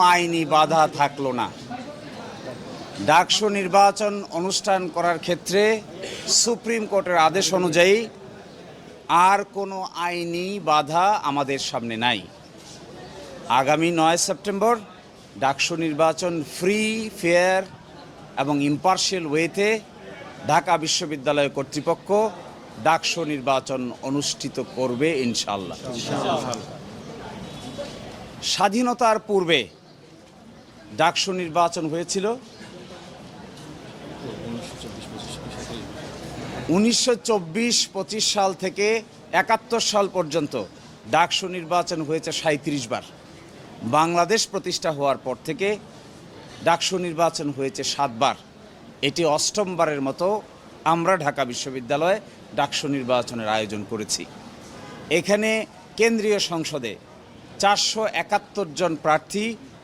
আইনি বাধা থাকলো না। ডাকসু নির্বাচন অনুষ্ঠান করার ক্ষেত্রে সুপ্রিম কোর্টের আদেশ অনুযায়ী আর কোনো আইনি বাধা আমাদের সামনে নাই। আগামী 9 সেপ্টেম্বর ডাকসু নির্বাচন ফ্রি, ফেয়ার এবং ইম্পার্শিয়াল ওয়েতে ঢাকা বিশ্ববিদ্যালয় কর্তৃপক্ষ ডাকসু নির্বাচন অনুষ্ঠিত করবে ইনশাআল্লাহ। স্বাধীনতার পূর্বে ডাকসু নির্বাচন হয়েছিল 1924-25 সাল থেকে 71 সাল পর্যন্ত ডাকসু নির্বাচন হয়েছে 37 বার। বাংলাদেশ প্রতিষ্ঠা হওয়ার পর থেকে ডাকসু নির্বাচন হয়েছে 7 বার। এটি 8ম বারের মতো আমরা ঢাকা বিশ্ববিদ্যালয়ে ডাকসু নির্বাচনের আয়োজন করেছি। এখানে কেন্দ্রীয় সংসদে 471 জন প্রার্থী